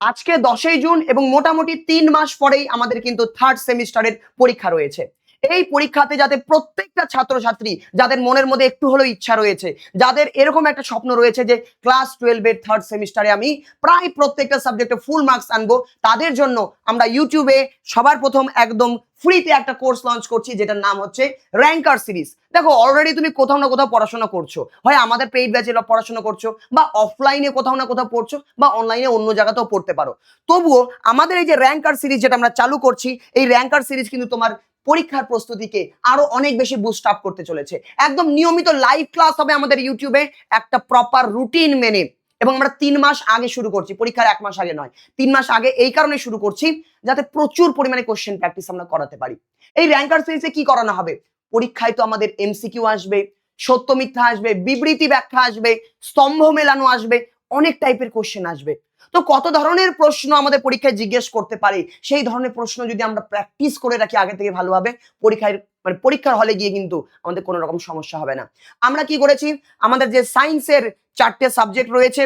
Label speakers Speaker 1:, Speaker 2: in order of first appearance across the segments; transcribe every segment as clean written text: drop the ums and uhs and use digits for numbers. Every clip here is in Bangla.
Speaker 1: আজকে 10ই জুন এবং মোটামুটি 3 মাস পরেই আমাদের কিন্তু থার্ড সেমিস্টারের পরীক্ষা রয়েছে। এই পরীক্ষাতে যাতে প্রত্যেকটা ছাত্রছাত্রী যাদের মনের মধ্যে একটু হলেও ইচ্ছা রয়েছে, যাদের এরকম একটা স্বপ্ন রয়েছে যে ক্লাস 12 এর থার্ড সেমিস্টারে আমি প্রায় প্রত্যেকটা সাবজেক্টে ফুল মার্কস আনবো, তাদের জন্য আমরা ইউটিউবে সবার প্রথম একদম ফ্রিতে একটা কোর্স লঞ্চ করছি যেটার নাম হচ্ছে র‍্যাঙ্কার সিরিজ। দেখো অলরেডি তুমি কোথাও না কোথাও পড়াশোনা করছো, হয় আমাদের পেইড ব্যাচে পড়াশোনা করছো বা অফলাইনে কোথাও না কোথাও পড়ছো বা অনলাইনে অন্য জায়গাতেও পড়তে পারো। তবুও আমাদের এই যে র‍্যাঙ্কার সিরিজ যেটা আমরা চালু করছি, এই র‍্যাঙ্কার সিরিজ কিন্তু তোমার পরীক্ষার প্রস্তুতিকে আরো অনেক বেশি বুস্ট আপ করতে চলেছে। একদম নিয়মিত লাইভ ক্লাস হবে আমাদের ইউটিউবে একটা প্রপার রুটিন মেনে, এবং আমরা 3 মাস আগে শুরু করছি, পরীক্ষার 1 মাস আগে নয়, 3 মাস আগে এই কারণে শুরু করছি যাতে প্রচুর পরিমাণে কোশ্চেন প্র্যাকটিস আমরা করাতে পারি। এই র‍্যাঙ্কার সিরিজে কি করানো হবে? পরীক্ষায় তো আমাদের এমসিকিউ আসবে, সত্য মিথ্যা আসবে, বিবৃতি ব্যাখ্যা আসবে, স্তম্ভ মেলানো আসবে, অনেক টাইপের কোশ্চেন আসবে। তো কত ধরনের প্রশ্ন আমাদের পরীক্ষায় জিজ্ঞেস করতে পারে, সেই ধরনের প্রশ্ন যদি আমরা প্র্যাকটিস করে রাখি আগে থেকে ভালোভাবে, পরীক্ষায় মানে পরীক্ষার হলে গিয়ে কিন্তু আমাদের কোনো রকম সমস্যা হবে না। আমরা কি করেছি, আমাদের যে সায়েন্সের 4টে সাবজেক্ট রয়েছে,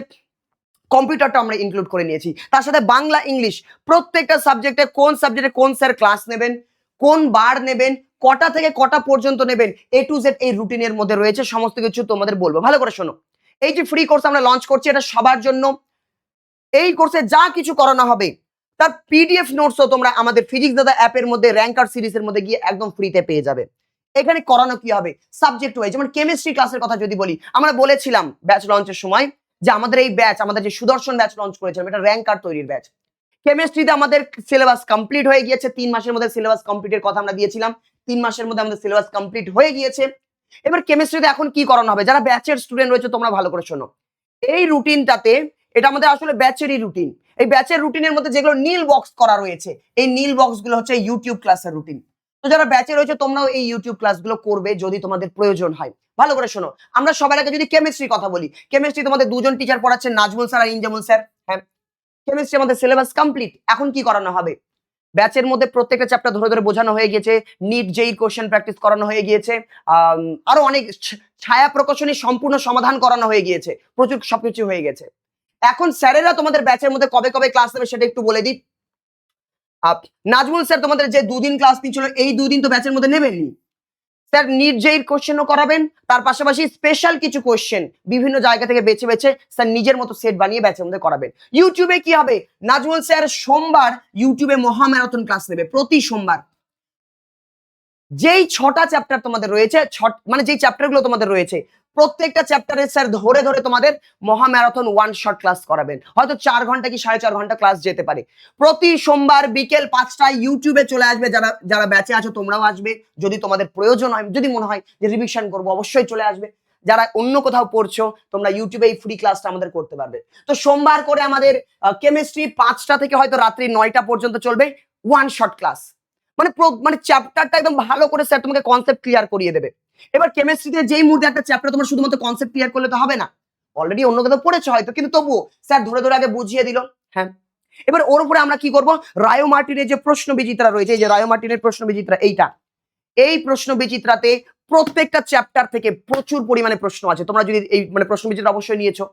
Speaker 1: কম্পিউটারটা আমরা ইনক্লুড করে নিয়েছি, তার সাথে বাংলা, ইংলিশ, প্রত্যেকটা সাবজেক্টে কোন সাবজেক্টে কোন স্যার ক্লাস নেবেন, কোন বার নেবেন, কটা থেকে কটা পর্যন্ত নেবেন, এ টু জেড এই রুটিনের মধ্যে রয়েছে, সমস্ত কিছু তোমাদের বলবো, ভালো করে শোনো। এই যে ফ্রি কোর্স আমরা লঞ্চ করছি এটা সবার জন্য। এই কোর্সে যা কিছু করানো হবে তার পিডিএফ নোটসও তোমরা আমাদের ফিজিক্স দাদা অ্যাপের মধ্যে র‍্যাঙ্কার সিরিজের মধ্যে গিয়ে একদম ফ্রিতে পেয়ে যাবে। এখানে করানো কি হবে, সাবজেক্ট ওয়াইজ। যেমন কেমিস্ট্রি ক্লাসের কথা যদি বলি, আমরা বলেছিলাম ব্যাচ লঞ্চের সময় যে আমাদের এই ব্যাচ, আমাদের যে সুদর্শন ব্যাচ লঞ্চ করেছিলাম, এটা র‍্যাঙ্কার তৈরির ব্যাচ। কেমিস্ট্রিতে আমাদের সিলেবাস কমপ্লিট হয়ে গিয়েছে, 3 মাসের মধ্যে সিলেবাস কমপ্লিটের কথা আমরা দিয়েছিলাম, 3 মাসের মধ্যে আমাদের সিলেবাস কমপ্লিট হয়ে গিয়েছে। এবার কেমিস্ট্রিতে এখন কি করানো হবে, যারা ব্যাচের স্টুডেন্ট রয়েছে তোমরা ভালো করে শোনো। এই রুটিনটাতে, এটা আমাদের আসলে ব্যাচেরই রুটিন, এই ব্যাচের রুটিনের মধ্যে যেগুলো নীল বক্স করা রয়েছে, এই নীল বক্সগুলো হচ্ছে ইউটিউব ক্লাসের রুটিন। তো যারা ব্যাচে রয়েছে তোমরাও এই ইউটিউব ক্লাসগুলো করবে যদি তোমাদের প্রয়োজন হয়। ভালো করে শোনো, আমরা সবার আগে যদি কেমিস্ট্রির কথা বলি, কেমিস্ট্রি তোমাদের দুজন টিচার পড়াচ্ছেন, নাজমুল স্যার আর ইনজামুল স্যার। হ্যাঁ, কেমিস্ট্রি আমাদের সিলেবাস কমপ্লিট। এখন কি করানো হবে, ব্যাচের মধ্যে প্রত্যেকটা চ্যাপ্টার ধরে ধরে বোঝানো হয়ে গিয়েছে, নিট যেই কোশ্চেন প্র্যাকটিস করানো হয়ে গিয়েছে, আরো অনেক ছায়া প্রকাশনী সম্পূর্ণ সমাধান করানো হয়ে গিয়েছে, প্রচুর সবকিছু হয়ে গেছে। এখন স্যারেরা তোমাদের ব্যাচের মধ্যে কবে কবে ক্লাস নেবে সেটা একটু বলে দিই। নাজমুল স্যার তোমাদের যে 2 দিন ক্লাস নিচ্ছিল, এই 2 দিন তো ব্যাচের মধ্যে নেবেননি। স্যার নিট যেই কোশ্চেনও করাবেন, তার পাশাপাশি স্পেশাল কিছু কোশ্চেন বিভিন্ন জায়গা থেকে বেছে বেছে স্যার নিজের মতো সেট বানিয়ে ব্যাচের মধ্যে করাবেন। ইউটিউবে কি হবে, নাজমুল স্যার সোমবার ইউটিউবে মহা ম্যারাথন ক্লাস নেবে প্রতি সোমবার। যেই 6টা চ্যাপ্টার তোমাদের রয়েছে, মানে যেই চ্যাপ্টারগুলো তোমাদের রয়েছে, প্রত্যেকটা চ্যাপ্টারে স্যার ধরে ধরে তোমাদের মহা ম্যারাথন ওয়ান শট ক্লাস করাবেন। হয়তো 4 ঘন্টা কি 4.5 ঘন্টা ক্লাস যেতে পারে। প্রতি সোমবার বিকেল 5টায় ইউটিউবে চলে আসবে, যারা যারা ব্যাচে আছো তোমরাও আসবে, যদি তোমাদের প্রয়োজন হয়, যদি মনে হয় যে রিভিশন করবো অবশ্যই চলে আসবে। যারা অন্য কোথাও পড়ছো তোমরা ইউটিউবে এই ফ্রি ক্লাসটা আমাদের করতে পারবে। তো সোমবার করে আমাদের কেমিস্ট্রি 5টা থেকে হয়তো রাত্রি 9টা পর্যন্ত চলবে ওয়ান শট ক্লাস। মানে চ্যাপ্টারটা একদম ভালো করে স্যার তোমাকে কনসেপ্ট ক্লিয়ার করিয়ে দেবে। এবার কেমিস্ট্রিতে যেই মুহূর্তে একটা চ্যাপ্টার তোমার শুধুমাত্র কনসেপ্ট ক্লিয়ার করলে তো হবে না, অলরেডি অন্য কোথাও পড়েছো হয়তো, কিন্তু তবুও স্যার ধরে ধরে আগে বুঝিয়ে দিল। হ্যাঁ, এবার ওর উপরে আমরা কি করব, রায়ো মার্টিনের যে প্রশ্ন বিচিত্রা রয়েছে, এই যে রায়ো মার্টিনের প্রশ্ন বিচিত্রা, এইটা, এই প্রশ্ন বিচিত্রাতে প্রত্যেকটা চ্যাপ্টার থেকে প্রচুর পরিমাণে প্রশ্ন আছে। তোমরা যদি এই মানে প্রশ্ন বিচিত্রা অবশ্যই নিয়েছো,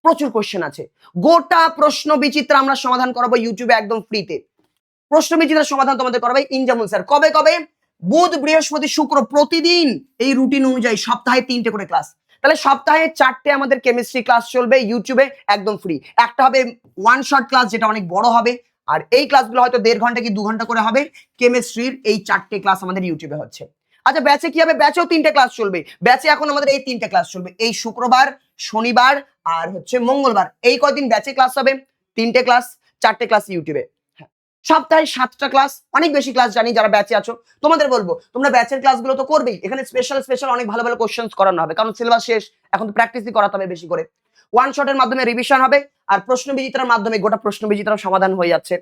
Speaker 1: প্রচুর কোশ্চেন আছে। গোটা প্রশ্ন বিচিত্রা আমরা সমাধান করাবো ইউটিউবে একদম ফ্রিতে। প্রশ্ন বিচিত্রার সমাধান তোমাদের করাবে ইনজামুল স্যার। কবে কবে, বুধ বৃহস্পতি শুক্র, প্রতিদিন এই রুটিন অনুযায়ী সপ্তাহে 3টে করে ক্লাস। তাহলে সপ্তাহে 4টে আমাদের কেমিস্ট্রি ক্লাস চলবে ইউটিউবে একদম ফ্রি। একটা হবে ওয়ান শট ক্লাস, যেটা অনেক বড় হবে, আর এই ক্লাসগুলো হয়তো 1.5 ঘন্টা কি 2 ঘন্টা করে হবে। কেমিস্ট্রির এই 4টে ক্লাস আমাদের ইউটিউবে হচ্ছে। আচ্ছা, ব্যাচে কি হবে, ব্যাচেও 3টে ক্লাস চলবে। ব্যাচে এখন আমাদের এই 3টে ক্লাস চলবে, এই শুক্রবার, শনিবার আর হচ্ছে মঙ্গলবার, এই কয়দিন ব্যাচে ক্লাস হবে, 3টে ক্লাস, 4টে ক্লাস ইউটিউবে। সপ্তাহে 7টা ক্লাস, অনেক বেশি ক্লাস জানি যারা ব্যাচে আছো। তোমাদের বলবো তোমরা ব্যাচের ক্লাসগুলো তো করবেই, এখানে স্পেশাল স্পেশাল অনেক ভালো ভালো কোশ্চেন্স করানো হবে, কারণ সিলেবাস শেষ, এখন তো প্র্যাকটিসই করাতে হবে বেশি করে। ওয়ান শটের মাধ্যমে রিভিশন হবে, আর প্রশ্ন বিচিত্রার মাধ্যমে গোটা প্রশ্ন বিচিত্রার সমাধান হয়ে যাচ্ছে।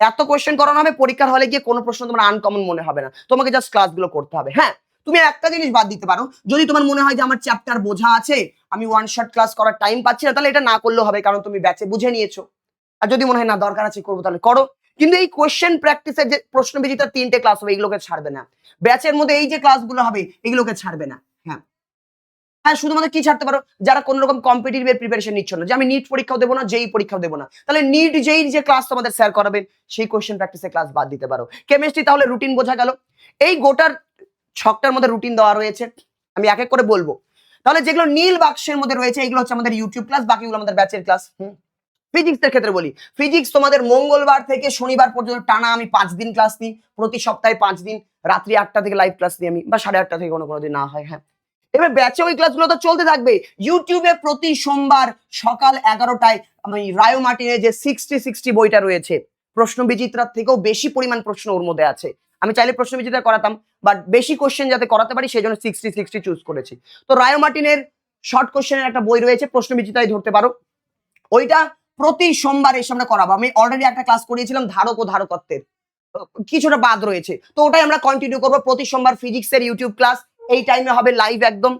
Speaker 1: এত কোশ্চেন করানো হবে, পরীক্ষার হলে গিয়ে কোনো প্রশ্ন তোমার আনকমন মনে হবে না, তোমাকে জাস্ট ক্লাসগুলো করতে হবে। হ্যাঁ, তুমি একটা জিনিস বাদ দিতে পারো, যদি তোমার মনে হয় যে আমার চ্যাপ্টার বোঝা আছে, আমি ওয়ান শট ক্লাস করার টাইম পাচ্ছি না, তাহলে এটা না করলেও হবে, কারণ তুমি ব্যাচে বুঝে নিয়েছো। আর যদি মনে হয় না দরকার আছে করবো, তাহলে করো। কিন্তু এই কোশ্চেন প্র্যাকটিসের যে প্রশ্ন বিচিত্রার 3টে ক্লাস হবে, এগুলোকে ছাড়বে না। ব্যাচের মধ্যে এই যে ক্লাসগুলো হবে এগুলোকে ছাড়বে না। হ্যাঁ, হ্যাঁ, শুধুমাত্র কি ছাড়তে পারো, যারা কোন রকম কম্পিটিটিভ এর প্রিপারেশন নিচ্ছ না, যে আমি নিট পরীক্ষাও দেবো না, যেই পরীক্ষাও দেবো না, তাহলে নিট যেই যে ক্লাস তোমাদের শেয়ার করাবেন সেই কোশ্চেন প্র্যাকটিসের ক্লাস বাদ দিতে পারো। কেমিস্ট্রি তাহলে রুটিন বোঝা গেল। এই গোটার ছকটার মধ্যে রুটিন দেওয়া রয়েছে, আমি এক এক করে বলবো। তাহলে যেগুলো নীল বাক্সের মধ্যে রয়েছে এগুলো হচ্ছে আমাদের ইউটিউব ক্লাস, বাকিগুলো আমাদের ব্যাচের ক্লাস। ফিজিক্সের ক্ষেত্রে বলি, ফিজিক্স তোমাদের মঙ্গলবার থেকে শনিবার পর্যন্ত টানা আমি 5 দিন ক্লাস নিই, প্রতি সপ্তাহে 5 দিন রাত্রি 8টা থেকে লাইভ ক্লাস নিই আমি, বা 8:30 থেকে কোনো দিন না হয়। হ্যাঁ, এবার ব্যাচে ওই ক্লাসগুলো তো চলতে থাকবে। ইউটিউবে প্রতি সোমবার সকাল 11টায় আমি রায়ো মার্টিনের যে 60 বইটা রয়েছে, প্রশ্ন বিচিত্রার থেকেও বেশি পরিমাণ প্রশ্ন ওর মধ্যে আছে। আমি চাইলে প্রশ্ন বিচিত্রা করাতাম, বাট বেশি কোশ্চেন যাতে করাতে পারি সেই জন্য 60 চুজ করেছি। তো রায়ো মার্টিনের শর্ট কোশ্চেনের একটা বই রয়েছে, প্রশ্ন বিচিত্রায় ধরতে পারো, ওইটা প্রতি সোমবার এসে আমরা করাবো। আমি অলরেডি একটা ক্লাস করিয়েছিলাম ধারক ও ধারকত্বের, কিছুটা বাদ রয়েছে, তো ওটাই আমরা কন্টিনিউ করবো। প্রতি সোমবার ফিজিক্সের ইউটিউব ক্লাস এই টাইমে হবে লাইভ একদম।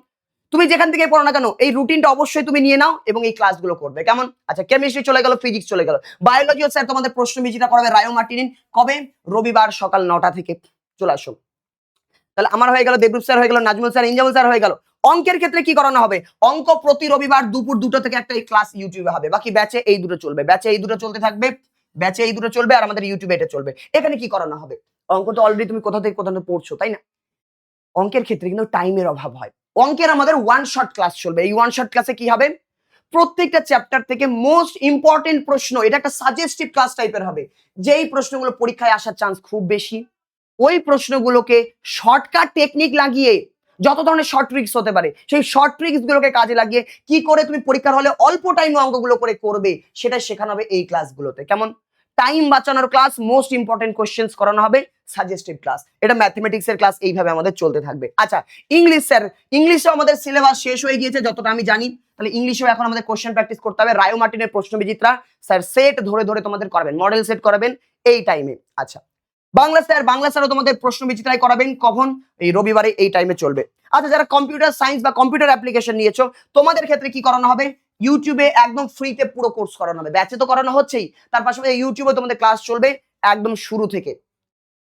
Speaker 1: তুমি যেখান থেকে পড়ো না কেন এই রুটিনটা অবশ্যই তুমি নিয়ে নাও এবং এই ক্লাসগুলো করবে, কেমন? আচ্ছা, কেমিস্ট্রি চলে গেল, ফিজিক্স চলে গেল, বায়োলজিও স্যার তোমাদের প্রশ্ন বিচিত্রা করাবে রায়ো মার্টিন। কবে? রবিবার সকাল 9টা থেকে চলে আসো। তাহলে আমার হয়ে গেল, দেবরূপ স্যার হয়ে গেল, নাজমুল স্যার, ইনজামুল স্যার হয়ে গেল। অঙ্কের ক্ষেত্রে কি করানো হবে? অঙ্ক প্রতি রবিবার দুপুর 2টা থেকে একটা ক্লাস ইউটিউবে হবে, বাকি ব্যাচে এই দুটো চলবে, ব্যাচে এই দুটো চলতে থাকবে, ব্যাচে এই দুটো চলবে, আর আমাদের ইউটিউবে এটা চলবে। এখানে কি করানো হবে? অঙ্ক তো অলরেডি তুমি কোথা থেকে কোথা পড়ছো, তাই না? অঙ্কের ক্ষেত্রে কিন্তু টাইমের অভাব হয়। অঙ্কের আমাদের ওয়ান শট ক্লাস চলবে। এই ওয়ান শট ক্লাসে কি হবে? প্রত্যেকটা চ্যাপ্টার থেকে মোস্ট ইম্পর্টেন্ট প্রশ্ন, এটা একটা সাজেস্টিভ ক্লাস টাইপের হবে, যেই প্রশ্নগুলো পরীক্ষায় আসার চান্স খুব বেশি, ওই প্রশ্নগুলোকে শর্টকাট টেকনিক লাগিয়ে, যত ধরনের শর্ট ট্রিক্স হতে পারে সেই শর্ট ট্রিক্স গুলোকে কাজে লাগিয়ে কি করে তুমি পরীক্ষার হলে অল্প টাইমে অঙ্কগুলো করে করবে সেটা শেখানো হবে এই ক্লাসগুলোতে। কেমন? টাইম বাঁচানোর ক্লাস, মোস্ট ইম্পর্টেন্ট কোশ্চেন্স করানো হবে, সাজেস্টিভ ক্লাস। এটা ম্যাথমেটিক্স এর ক্লাস এইভাবে আমাদের চলতে থাকবে। আচ্ছা, ইংলিশ স্যার, ইংলিশে আমাদের সিলেবাস শেষ হয়ে গিয়েছে যতটা আমি জানি, তাহলে ইংলিশেও এখন আমাদের কোশ্চেন প্র্যাকটিস করতে হবে। রায়ো মার্টিনের প্রশ্ন বিচিত্রা স্যার সেট ধরে ধরে তোমাদের করাবেন, মডেল সেট করাবেন এই টাইমে। আচ্ছা, বাংলা স্যার, বাংলা স্যারও তোমাদের প্রশ্ন বিচিত্রায় করাবেন, কখন? এই রবিবারে এই টাইমে চলবে। আচ্ছা, যারা কম্পিউটার সায়েন্স বা কম্পিউটার অ্যাপ্লিকেশন নিয়েছো তোমাদের ক্ষেত্রে কি করানো হবে? ইউটিউবে একদম ফ্রিতে পুরো কোর্স করানো হবে, ব্যাচে তো করানো হচ্ছেই, তার পাশাপাশি ইউটিউবে তোমাদের ক্লাস চলবে একদম শুরু থেকে।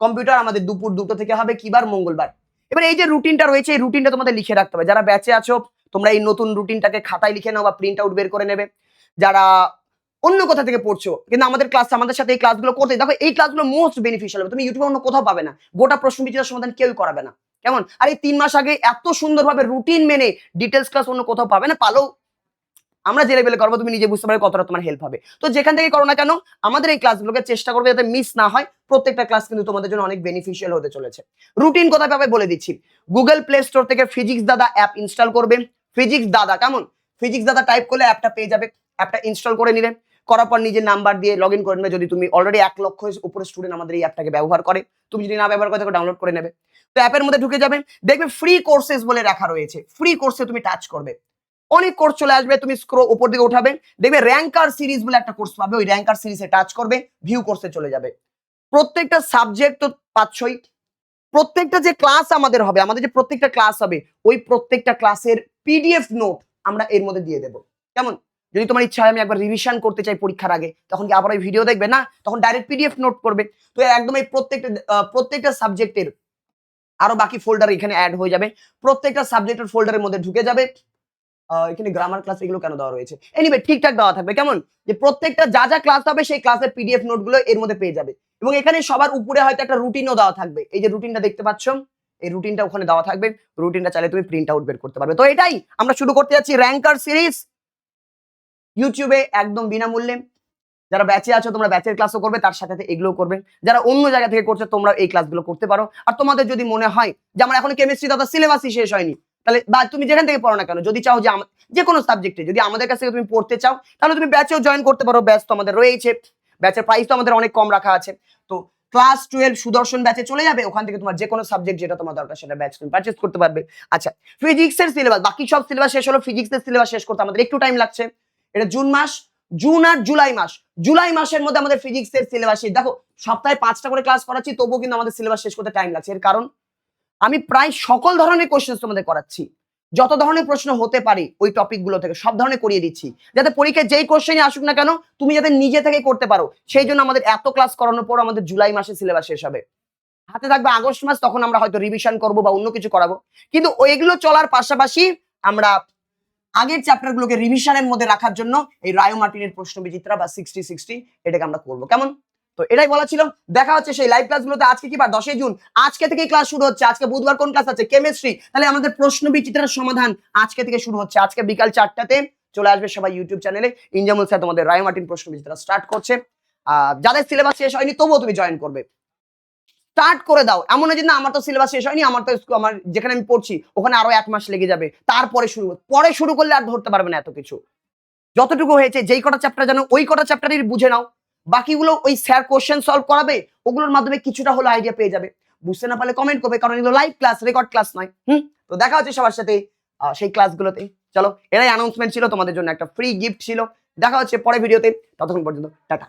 Speaker 1: কম্পিউটার আমাদের দুপুর 2টো থেকে হবে, কি বার? মঙ্গলবার। এবার এই যে রুটিনটা রয়েছে এই রুটিনটা তোমাদের লিখে রাখতে হবে। যারা ব্যাচে আছো তোমরা এই নতুন রুটিনটাকে খাতায় লিখে নাও বা প্রিন্ট আউট বের করে নেবে। যারা অন্য কোথা থেকে পড়ছো কিন্তু আমাদের ক্লাস, আমাদের সাথে এই ক্লাসগুলো করতে, দেখো এই ক্লাসগুলো মোস্ট বেনিফিশিয়াল হবে, তুমি ইউটিউবে অন্য কোথাও পাবে না, গোটা প্রশ্ন বিচিত্রার সমাধান কেউই করাবে না, কেমন? আর এই 3 মাস আগে এত সুন্দরভাবে রুটিন মেনে ডিটেলস ক্লাস অন্য কোথাও পাবে না, পালো আমরা যে লেভেলে করবো তুমি নিজে বুঝতে পারবে কতটা তোমার হেল্প হবে। তো যেখান থেকে করো না কেন আমাদের এই ক্লাসগুলোকে চেষ্টা করবে যাতে মিস না হয়, প্রত্যেকটা ক্লাস কিন্তু তোমাদের জন্য অনেক বেনিফিশিয়াল হতে চলেছে। রুটিন কোথায় পাবে বলে দিচ্ছি, গুগল প্লে স্টোর থেকে ফিজিক্স দাদা অ্যাপ ইনস্টল করবে, ফিজিক্স দাদা, কেমন? ফিজিক্স দাদা টাইপ করলে অ্যাপটা পেয়ে যাবে, অ্যাপটা ইনস্টল করে নিলে, করার পর নিজের নাম্বার দিয়ে লগ ইন করে নেবে। যদি তুমি অলরেডি 1 লক্ষ উপরে স্টুডেন্ট আমাদের এই অ্যাপটাকে ব্যবহার করে, তুমি যদি না ব্যবহার করে থাকো ডাউনলোড করে নেবে। তো অ্যাপের মধ্যে ঢুকে যাবে, দেখবে ফ্রি কোর্সেস বলে রাখা রয়েছে, ফ্রি কোর্সে তুমি টাচ করবে, অনেক কোর্স চলে আসবে, তুমি স্ক্রল উপর দিকে উঠাবে, দেখবে র্যাঙ্কার সিরিজ বলে একটা কোর্স পাবে, ওই র্যাঙ্কার সিরিজে টাচ করবে, ভিউ কোর্সে চলে যাবে। প্রত্যেকটা সাবজেক্ট তো পাচ্ছই, প্রত্যেকটা যে ক্লাস আমাদের হবে, আমাদের যে প্রত্যেকটা ক্লাস হবে ওই প্রত্যেকটা ক্লাসের পিডিএফ নোট আমরা এর মধ্যে দিয়ে দেবো, কেমন? যদি তোমার ইচ্ছা হয় আমি একবার রিভিশন করতে চাই পরীক্ষার আগে, তখন কি আবার ওই ভিডিও দেখবে না, তখন ডাইরেক্ট পিডিএফ নোট করবে। তো একদম এই প্রত্যেকটা সাবজেক্টের আরো বাকি ফোল্ডার এখানে অ্যাড হয়ে যাবে, প্রত্যেকটা সাবজেক্টের ফোল্ডারের মধ্যে ঢুকে যাবে। এখানে গ্রামার ক্লাস এগুলো কেন দেওয়া রয়েছে? এনিওয়ে ঠিকঠাক দেওয়া থাকবে, কেমন? যে প্রত্যেকটা যা যা ক্লাস হবে সেই ক্লাসের পিডিএফ নোটগুলো এর মধ্যে পেয়ে যাবে, এবং এখানে সবার উপরে হয়তো একটা রুটিনও দেওয়া থাকবে, এই যে রুটিনটা দেখতে পাচ্ছ এই রুটিনটা ওখানে দেওয়া থাকবে, রুটিনটা চাইলে তুমি প্রিন্ট আউট বের করতে পারবে। তো এটাই আমরা শুরু করতে যাচ্ছি র্যাঙ্কার সিরিজ ইউটিউবে একদম বিনামূল্যে। যারা ব্যাচে আছো তোমরা ব্যাচের ক্লাসও করবে, তার সাথে সাথে এগুলো করবে। যারা অন্য জায়গা থেকে করছো তোমরা এই ক্লাসগুলো করতে পারো। আর তোমাদের যদি মনে হয় যে আমার এখন কেমিস্ট্রি দাদা সিলেবাসই শেষ হয়নি, তাহলে বা তুমি যেখান থেকে পড়ো না কেন, যদি চাও যে যে কোনো সাবজেক্টে যদি আমাদের কাছ থেকে তুমি পড়তে চাও তাহলে তুমি ব্যাচেও জয়েন করতে পারো, ব্যাচ তো আমাদের রয়েছে, ব্যাচের প্রাইস তো আমাদের অনেক কম রাখা আছে। তো ক্লাস 12 সুদর্শন ব্যাচে চলে যাবে, ওখান থেকে তোমার যে কোনো সাবজেক্ট যেটা তোমার দরকার সেটা ব্যাচ তুমি পারচেজ করতে পারবে। আচ্ছা, ফিজিক্সের সিলেবাস, বাকি সব সিলেবাস শেষ হলো, ফিজিক্সের সিলেবাস শেষ করতে আমাদের একটু টাইম লাগছে। এটা জুন মাস, জুন আর জুলাই মাস, জুলাই মাসের মধ্যে আমাদের ফিজিক্সের সিলেবাস শেষ। দেখো সপ্তাহে 5টা করে ক্লাস করাচ্ছি তবুও কিন্তু আমাদের সিলেবাস শেষ করতে টাইম লাগছে, এর কারণ আমি প্রায় সকল ধরনের কোশ্চেন তোমাদের করাচ্ছি, যত ধরনের প্রশ্ন হতে পারে ওই টপিকগুলো থেকে সব ধরনের করিয়ে দিচ্ছি, যাতে পরীক্ষায় যেই কোশ্চেনই আসুক না কেন তুমি যাতে নিজে থেকে করতে পারো। সেই জন্য আমাদের এত ক্লাস করানোর পর আমাদের জুলাই মাসে সিলেবাস শেষ হবে, হাতে থাকবে আগস্ট মাস, তখন আমরা হয়তো রিভিশন করব বা অন্য কিছু করাবো। কিন্তু ওইগুলো চলার পাশাপাশি আমরা আগের চ্যাপ্টার গুলোকে রিভিশনের মধ্যে রাখার জন্য এই রায়ো মার্টিনের প্রশ্ন বিচিত্রা বা 60-60 এটাকে আমরা করবো। কেমন? তো এটাই বলা ছিল। দেখা হচ্ছে সেই লাইভ ক্লাসগুলোতে। আজকে কি বার 10 জুন, আজকে থেকেই ক্লাস শুরু হচ্ছে। আজকে বুধবার কোন ক্লাস আছে? কেমিস্ট্রি। তাহলে আমাদের প্রশ্ন বিচিত্রার সমাধান আজকে থেকে শুরু হচ্ছে। আজকে বিকাল 4টাতে চলে আসবে সবাই ইউটিউব চ্যানেলে। ইনজামুল স্যার তোমাদের রায়ো মার্টিন প্রশ্ন বিচিত্রা স্টার্ট করছে। যাদের সিলেবাস শেষ হয়নি তবুও তুমি জয়েন করবে, স্টার্ট করে দাও। এমন না যে না আমার তো সিলেবাস শেষ হয়নি, আমার তো আমার যেখানে আমি পড়ছি ওখানে আরো 1 মাস লেগে যাবে, তারপরে শুরু করলে আর ধরতে পারবে না এত কিছু। যতটুকু হয়েছে যেই কটা চ্যাপ্টার জানো ওই কটা চ্যাপ্টারই বুঝে নাও, বাকিগুলো ওই স্যার কোশ্চেন সলভ করাবে, ওগুলোর মাধ্যমে কিছুটা হলো আইডিয়া পেয়ে যাবে। বুঝতে না পারলে কমেন্ট করবে, কারণ এগুলো লাইভ ক্লাস, রেকর্ড ক্লাস নয়। তো দেখা হচ্ছে সবার সাথে সেই ক্লাসগুলোতে। চলো, এরাই অ্যানাউন্সমেন্ট ছিল, তোমাদের জন্য একটা ফ্রি গিফট ছিল। দেখা হচ্ছে পরে ভিডিওতে, ততক্ষণ পর্যন্ত টাটা।